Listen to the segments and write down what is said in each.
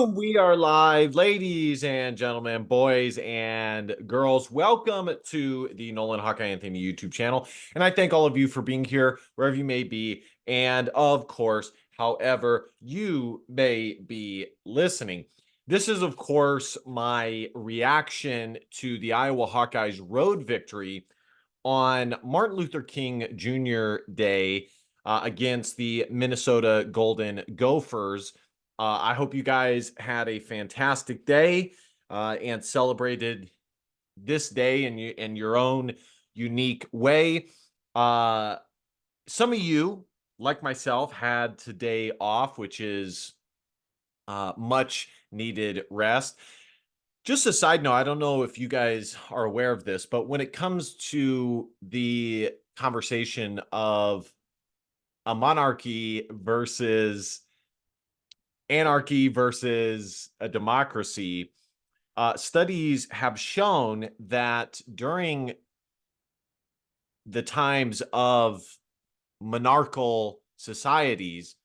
Boom, we are live, ladies and gentlemen, boys and girls. Welcome to the Nolan Hawkeye Anthony YouTube channel. And I thank all of you for being here, wherever you may be. And of course, however you may be listening. This is, of course, my reaction to the Iowa Hawkeyes road victory on Martin Luther King Jr. Day against the Minnesota Golden Gophers. I hope you guys had a fantastic day and celebrated this day in your own unique way. Some of you, like myself, had today off, which is much needed rest. Just a side note, I don't know if you guys are aware of this, but when it comes to the conversation of a monarchy versus anarchy versus a democracy, studies have shown that during the times of monarchical societies,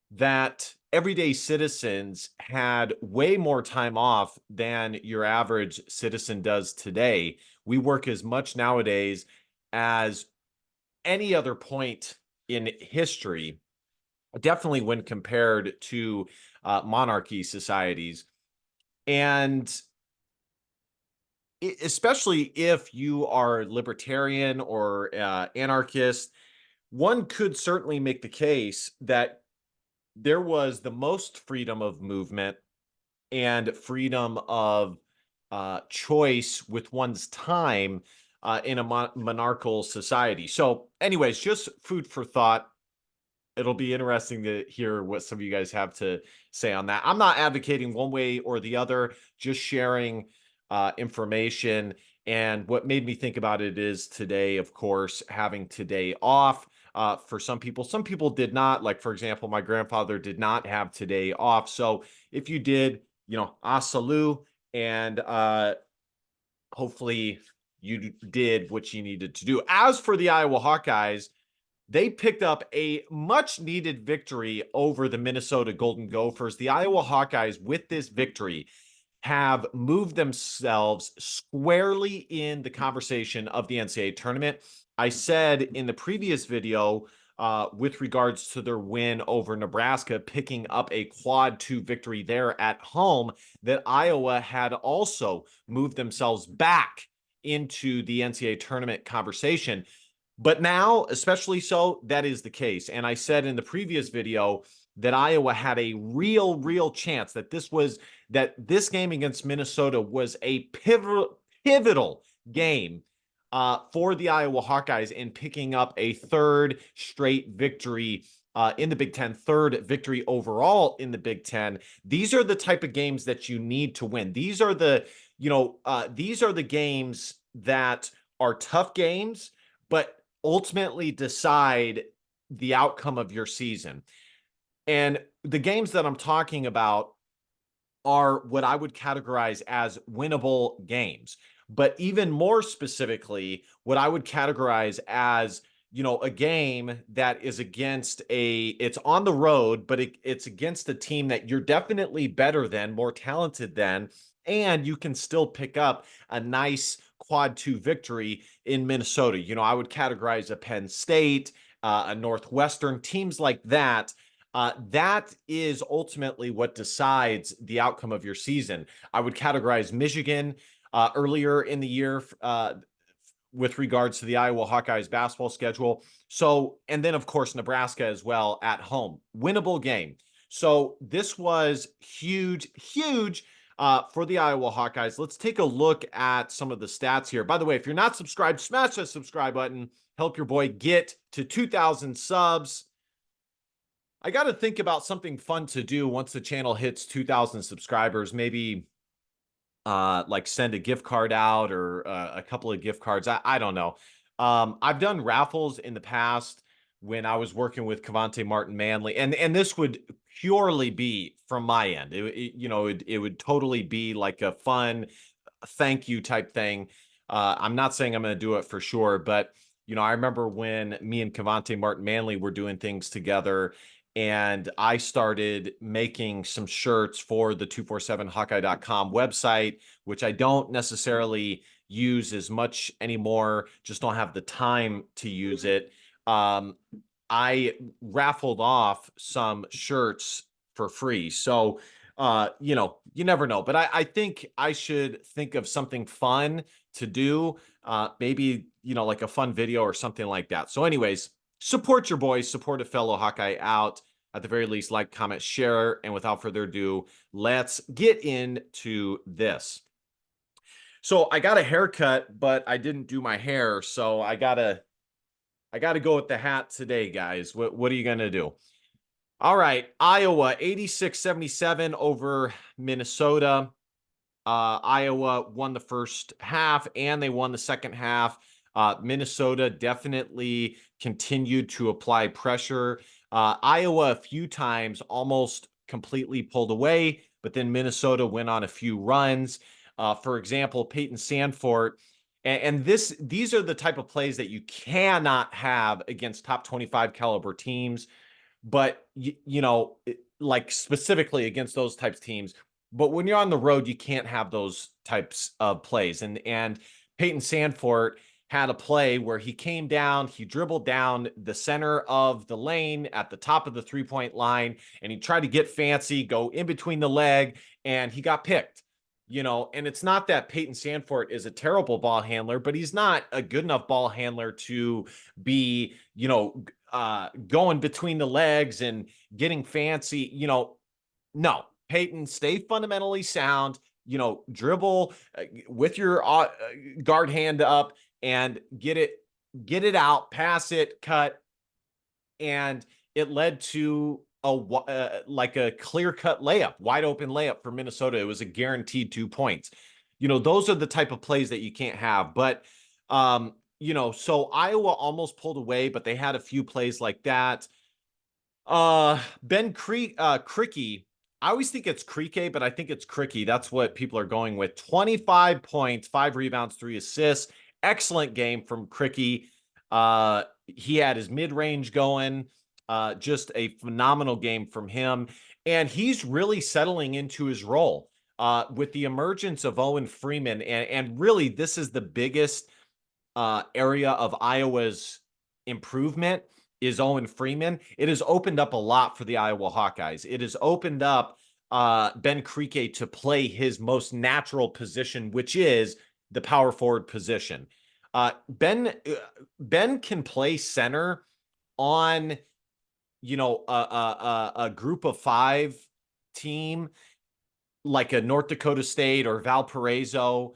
that everyday citizens had way more time off than your average citizen does today. We work as much nowadays as any other point in history, definitely when compared to monarchy societies. And especially if you are libertarian or anarchist, one could certainly make the case that there was the most freedom of movement and freedom of choice with one's time in a monarchical society. So, anyways, just food for thought. It'll be interesting to hear what some of you guys have to say on that. I'm not advocating one way or the other, just sharing information. And what made me think about it is today, of course, having today off. For some people did not. Like, for example, my grandfather did not have today off. So if you did, asalu, and hopefully you did what you needed to do. As for the Iowa Hawkeyes, they picked up a much needed victory over the Minnesota Golden Gophers. The Iowa Hawkeyes, with this victory, have moved themselves squarely in the conversation of the NCAA tournament. I said in the previous video, with regards to their win over Nebraska, picking up a quad 2 victory there at home, that Iowa had also moved themselves back into the NCAA tournament conversation. But now, especially so, that is the case. And I said in the previous video that Iowa had a real chance, that this game against Minnesota was a pivotal game for the Iowa Hawkeyes in picking up a third straight victory in the Big Ten, third victory overall in the Big Ten. These are the type of games that you need to win. These are the games that are tough games, but ultimately decide the outcome of your season. And the games that I'm talking about are what I would categorize as winnable games. But even more specifically, what I would categorize as, a game that is it's on the road, but it's against a team that you're definitely better than, more talented than, and you can still pick up a nice quad 2 victory in Minnesota. I would categorize a Penn State, a Northwestern, teams like that. That is ultimately what decides the outcome of your season. I would categorize Michigan earlier in the year with regards to the Iowa Hawkeyes basketball schedule. So, and then of course, Nebraska as well at home. Winnable game. So this was huge for the Iowa Hawkeyes. Let's take a look at some of the stats here. By the way, if you're not subscribed, smash that subscribe button. Help your boy get to 2,000 subs. I got to think about something fun to do once the channel hits 2,000 subscribers. Maybe like send a gift card out or a couple of gift cards. I don't know. I've done raffles in the past when I was working with Cavante Martin Manley, and this would purely be from my end. It would totally be like a fun thank you type thing. I'm not saying I'm going to do it for sure, but I remember when me and Cavante Martin Manley were doing things together, and I started making some shirts for the 247hawkeye.com website, which I don't necessarily use as much anymore, just don't have the time to use it. I raffled off some shirts for free. So, you never know, but I think I should think of something fun to do. Maybe, like a fun video or something like that. So anyways, support your boys, support a fellow Hawkeye out. At the very least, like, comment, share. And without further ado, let's get into this. So I got a haircut, but I didn't do my hair. So I gotta go with the hat today, guys. What are you gonna do? All right, Iowa 86-77 over Minnesota. Iowa won the first half and they won the second half. Minnesota definitely continued to apply pressure. Iowa a few times almost completely pulled away, but then Minnesota went on a few runs. For example, Peyton Sandfort. And these are the type of plays that you cannot have against top 25 caliber teams, but like specifically against those types of teams. But when you're on the road, you can't have those types of plays. And Peyton Sandfort had a play where he came down, he dribbled down the center of the lane at the top of the 3-point line, and he tried to get fancy, go in between the leg, and he got picked. And it's not that Peyton Sandfort is a terrible ball handler, but he's not a good enough ball handler to be, going between the legs and getting fancy. No. Peyton, stay fundamentally sound, dribble with your guard hand up and get it out, pass it, cut. And it led to like a clear-cut layup, wide open layup for Minnesota. It was a guaranteed 2 points. Those are the type of plays that you can't have. But so Iowa almost pulled away, but they had a few plays like that. Ben Krikke, I always think it's Krikke, but I think it's Krikke. That's what people are going with. 25 points, 5 rebounds, 3 assists. Excellent game from Krikke. He had his mid-range going. Just a phenomenal game from him. And he's really settling into his role with the emergence of Owen Freeman. And really, this is the biggest area of Iowa's improvement is Owen Freeman. It has opened up a lot for the Iowa Hawkeyes. It has opened up Ben Krikke to play his most natural position, which is the power forward position. Ben can play center on, a group of 5 team like a North Dakota State or Valparaiso,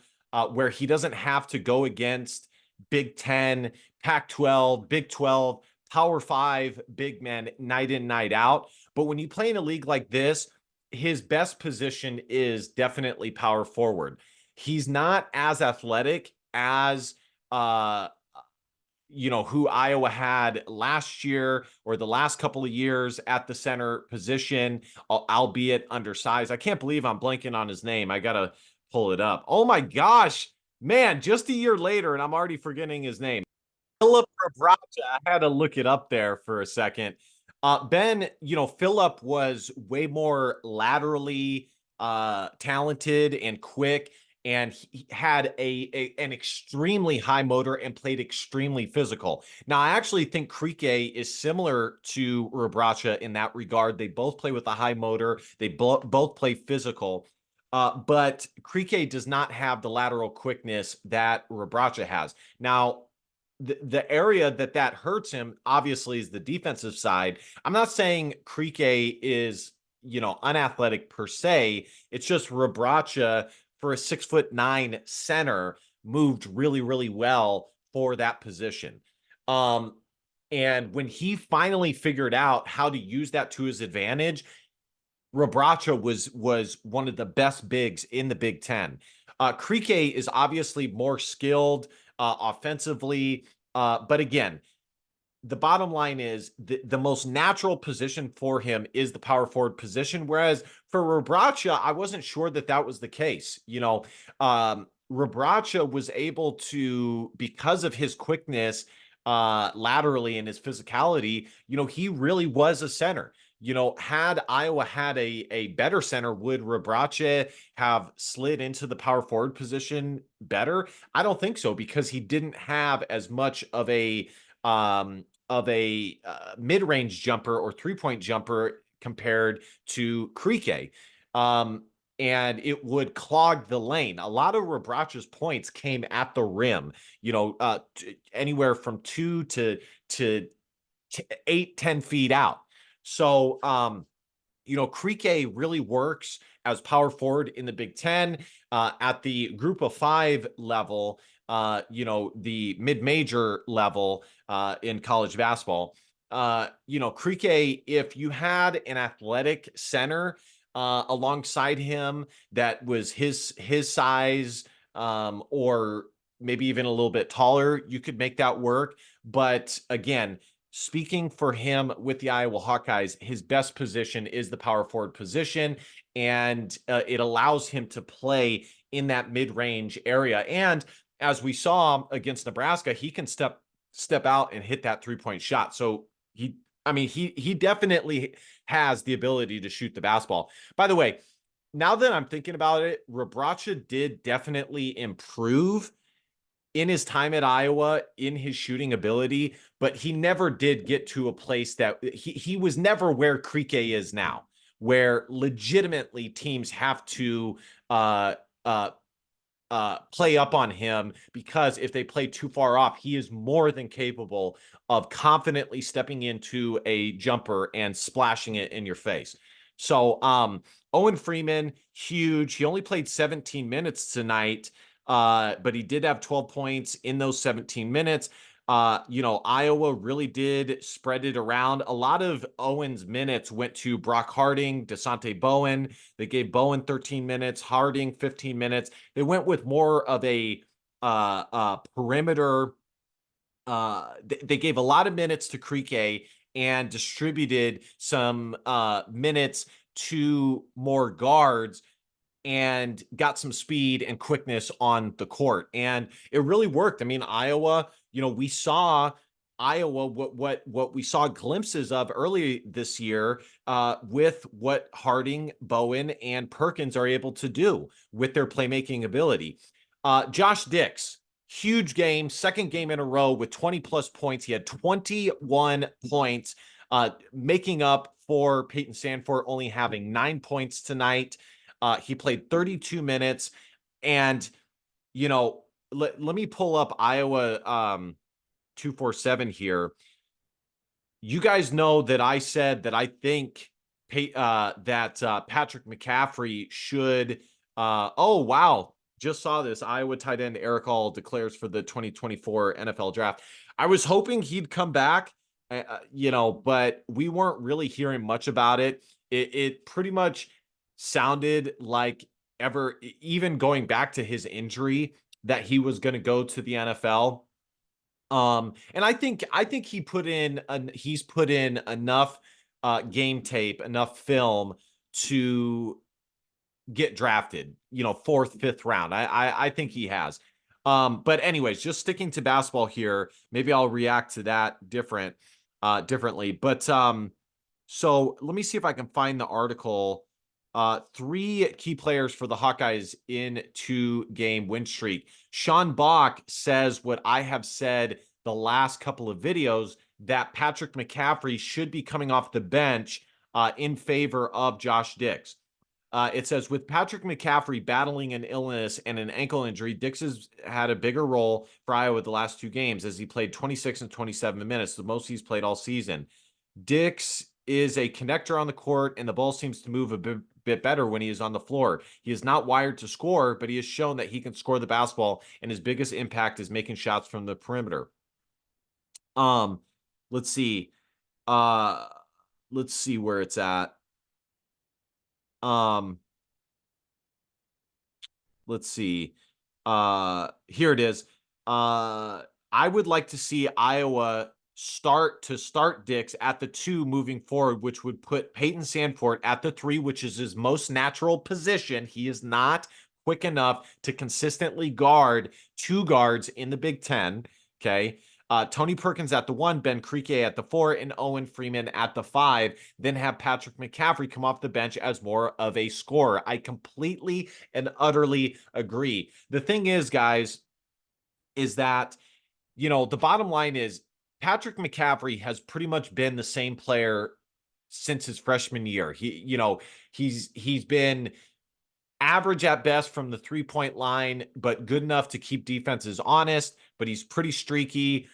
where he doesn't have to go against Big 10, Pac-12, Big 12, Power 5 big men night in, night out. But when you play in a league like this, his best position is definitely power forward. He's not as athletic as who Iowa had last year or the last couple of years at the center position, albeit undersized. I can't believe I'm blanking on his name. I got to pull it up. Oh my gosh, man, just a year later and I'm already forgetting his name. Filip Rebraca. I had to look it up there for a second. Ben, Filip was way more laterally talented and quick, and he had an extremely high motor and played extremely physical. Now, I actually think Krikke is similar to Rebraca in that regard. They both play with a high motor. They both play physical. But Krikke does not have the lateral quickness that Rebraca has. Now, the area that hurts him obviously is the defensive side. I'm not saying Krikke is, unathletic per se. It's just Rebraca for a 6'9" center moved really, really well for that position. And when he finally figured out how to use that to his advantage, Rebraca was one of the best bigs in the Big Ten. Krikke is obviously more skilled offensively. But again, the bottom line is the most natural position for him is the power forward position. Whereas for Rebraca, I wasn't sure that was the case. Rebraca was able to, because of his quickness laterally and his physicality, he really was a center. had Iowa had a better center, would Rebrache have slid into the power forward position better? I don't think so, because he didn't have as much of a mid-range jumper or three-point jumper compared to Krike. And it would clog the lane. A lot of Rebrache's points came at the rim, anywhere from 2 to 8-10 feet out. So, Krike really works as power forward in the Big Ten. At the group of 5 level, the mid-major level in college basketball. Krike, if you had an athletic center alongside him that was his size, or maybe even a little bit taller, you could make that work. But again, speaking for him with the Iowa Hawkeyes, his best position is the power forward position, and it allows him to play in that mid-range area. And as we saw against Nebraska, he can step out and hit that three-point shot. So he definitely has the ability to shoot the basketball. By the way, now that I'm thinking about it, Rebrache did definitely improve in his time at Iowa in his shooting ability, but he never did get to a place that he was never where Krike is now, where legitimately teams have to play up on him, because if they play too far off, he is more than capable of confidently stepping into a jumper and splashing it in your face. So Owen Freeman, huge. He only played 17 minutes tonight, but he did have 12 points in those 17 minutes. Iowa really did spread it around. A lot of Owen's minutes went to Brock Harding, Dasonte Bowen. They gave Bowen 13 minutes, Harding 15 minutes. They went with more of a perimeter. They gave a lot of minutes to Krike and distributed some minutes to more guards, and got some speed and quickness on the court. And it really worked. I mean, Iowa, we saw Iowa, what we saw glimpses of early this year with what Harding, Bowen, and Perkins are able to do with their playmaking ability. Josh Dix, huge game, second game in a row with 20-plus points. He had 21 points, making up for Peyton Sandfort only having 9 points tonight. He played 32 minutes, and let me pull up Iowa 247 here. You guys know that I said that I think that Patrick McCaffrey should. Oh wow! Just saw this. Iowa tight end Eric All declares for the 2024 NFL Draft. I was hoping he'd come back, but we weren't really hearing much about it. It pretty much sounded like, even going back to his injury, that he was going to go to the NFL. And I think he's put in enough game tape, enough film to get drafted, 4th, 5th round. I think he has. But anyways, just sticking to basketball here, maybe I'll react to that differently. But so let me see if I can find the article. 3 key players for the Hawkeyes in 2-game win streak. Sean Bach says what I have said the last couple of videos, that Patrick McCaffrey should be coming off the bench in favor of Josh Dix. It says, with Patrick McCaffrey battling an illness and an ankle injury, Dix has had a bigger role for Iowa the last 2 games, as he played 26 and 27 minutes, the most he's played all season. Dix is a connector on the court, and the ball seems to move a bit better when he is on the floor. He is not wired to score, but he has shown that he can score the basketball, and his biggest impact is making shots from the perimeter. Let's see. Let's see where it's at. Let's see. Here it is. I would like to see Iowa start Dix at the 2 moving forward, which would put Peyton Sandfort at the 3, which is his most natural position. He is not quick enough to consistently guard 2 guards in the Big Ten. Okay. Tony Perkins at the 1, Ben Krieke at the 4, and Owen Freeman at the 5. Then have Patrick McCaffrey come off the bench as more of a scorer. I completely and utterly agree. The thing is, guys, is that, the bottom line is Patrick McCaffrey has pretty much been the same player since his freshman year. He's been average at best from the 3-point line, but good enough to keep defenses honest. But he's pretty streaky.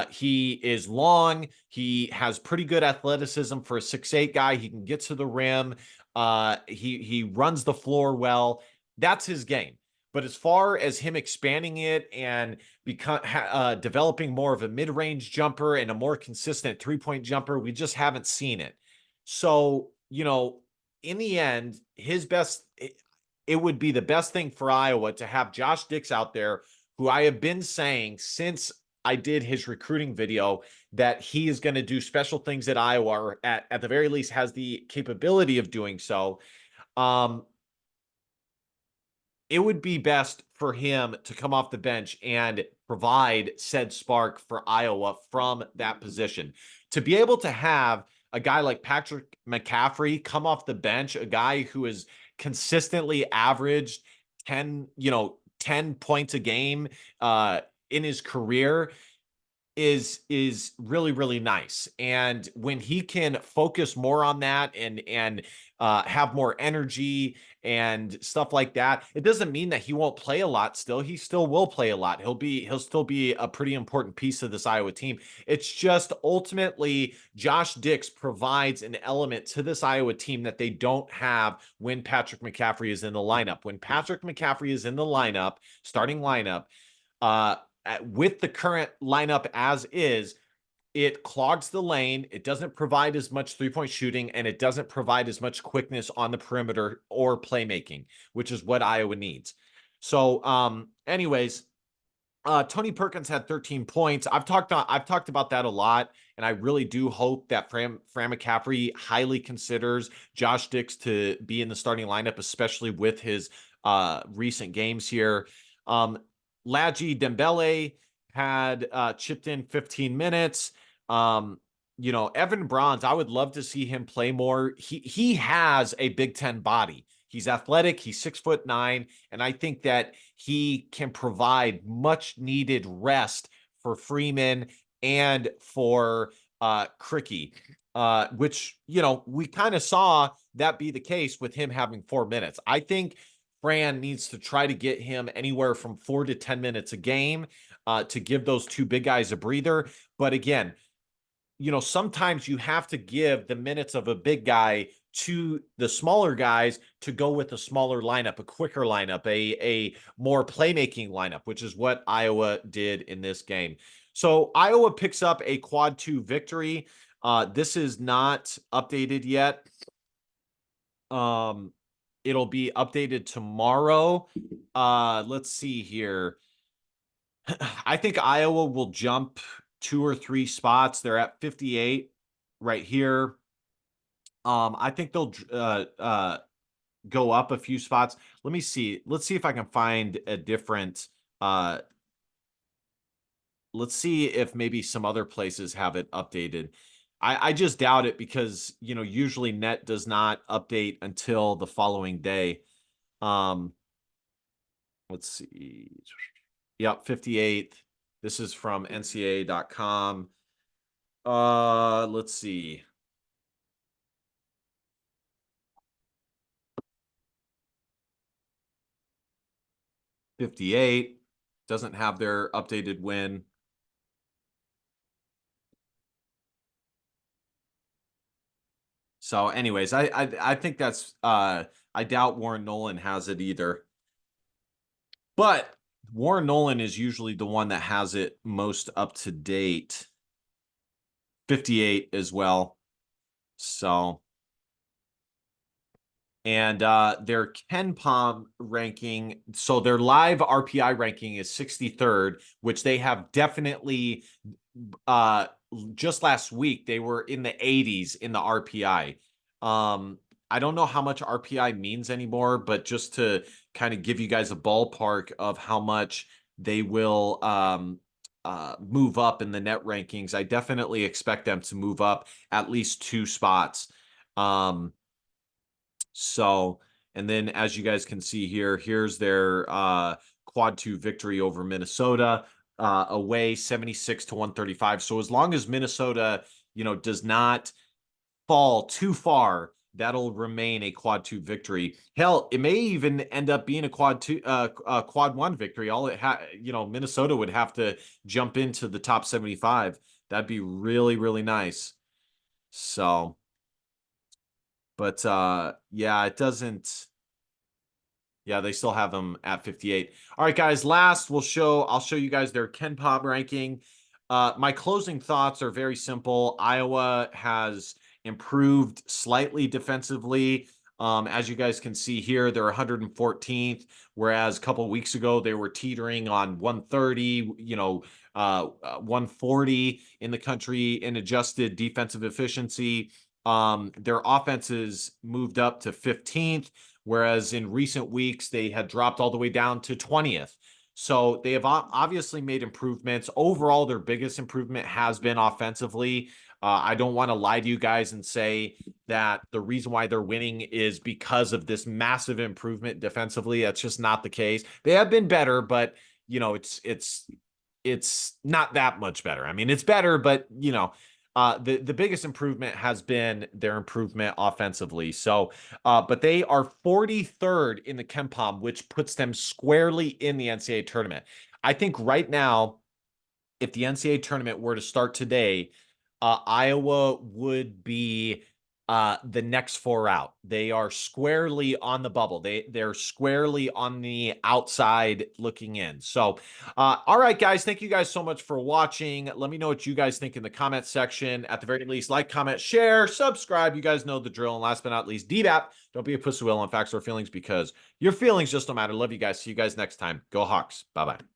He is long. He has pretty good athleticism for a 6'8" guy. He can get to the rim. He runs the floor well. That's his game. But as far as him expanding it and developing more of a mid-range jumper and a more consistent 3-point jumper, we just haven't seen it. So, in the end, it would be the best thing for Iowa to have Josh Dix out there, who I have been saying since I did his recruiting video that he is going to do special things at Iowa, or at the very least has the capability of doing so. It would be best for him to come off the bench and provide said spark for Iowa from that position. To be able to have a guy like Patrick McCaffrey come off the bench, a guy who has consistently averaged 10 points a game in his career, is really, really nice. And when he can focus more on that and have more energy and stuff like that, it doesn't mean that he won't play a lot still. He still will play a lot. He'll still be a pretty important piece of this Iowa team. It's just ultimately Josh Dix provides an element to this Iowa team that they don't have when Patrick McCaffrey is in the lineup. When Patrick McCaffrey is in the lineup, starting lineup, with the current lineup as is, it clogs the lane. It doesn't provide as much 3-point shooting, and it doesn't provide as much quickness on the perimeter or playmaking, which is what Iowa needs. So, anyways, Tony Perkins had 13 points. I've talked about that a lot, and I really do hope that Fran McCaffrey highly considers Josh Dix to be in the starting lineup, especially with his recent games here. Ladji Dembele had chipped in 15 minutes. Evan Bronze, I would love to see him play more. He has a Big Ten body. He's athletic. He's 6'9", and I think that he can provide much needed rest for Freeman and for Krikke, which we kind of saw that be the case with him having 4 minutes. I think Fran needs to try to get him anywhere from 4 to 10 minutes a game to give those two big guys a breather. But again, sometimes you have to give the minutes of a big guy to the smaller guys to go with a smaller lineup, a quicker lineup, a more playmaking lineup, which is what Iowa did in this game. So Iowa picks up a quad 2 victory. This is not updated yet. It'll be updated tomorrow. Let's see here. I think Iowa will jump 2 or 3 spots. They're at 58 right here. I think they'll go up a few spots. Let me see. Let's see if I can find a different. Let's see if maybe some other places have it updated. I just doubt it because, usually net does not update until the following day. Let's see. Yep, 58th. This is from NCAA.com. Let's see. .58 doesn't have their updated win. So anyways, I think that's I doubt Warren Nolan has it either. But Warren Nolan is usually the one that has it most up to date. 58 as well. So, and their KenPom ranking, so their live RPI ranking is 63rd, which they have definitely just last week they were in the 80s in the RPI. I don't know how much RPI means anymore, but just to kind of give you guys a ballpark of how much they will move up in the net rankings. I definitely expect them to move up at least 2 spots. So, and then as you guys can see here, here's their quad 2 victory over Minnesota, away 76 to 135. So as long as Minnesota, does not fall too far, that'll remain a quad 2 victory. Hell, it may even end up being a quad 1 victory. Minnesota would have to jump into the top 75. That'd be really, really nice. So, but yeah, it doesn't. Yeah, they still have them at 58. All right, guys, last I'll show you guys their KenPom ranking. My closing thoughts are very simple. Iowa has improved slightly defensively. As you guys can see here, they're 114th, whereas a couple of weeks ago they were teetering on 130, 140 in the country in adjusted defensive efficiency. Their offenses moved up to 15th, whereas in recent weeks they had dropped all the way down to 20th. So they have obviously made improvements. Overall, their biggest improvement has been offensively. I don't want to lie to you guys and say that the reason why they're winning is because of this massive improvement defensively. That's just not the case. They have been better, but it's not that much better. I mean, it's better, but the biggest improvement has been their improvement offensively. So, but they are 43rd in the KenPom, which puts them squarely in the NCAA tournament. I think right now, if the NCAA tournament were to start today, Iowa would be the next 4 out. They are squarely on the bubble. They're squarely on the outside looking in. So, all right, guys, thank you guys so much for watching. Let me know what you guys think in the comment section. At the very least, like, comment, share, subscribe. You guys know the drill. And last but not least, DBAP. Don't be a pussy will on facts or feelings, because your feelings just don't matter. Love you guys. See you guys next time. Go Hawks. Bye-bye.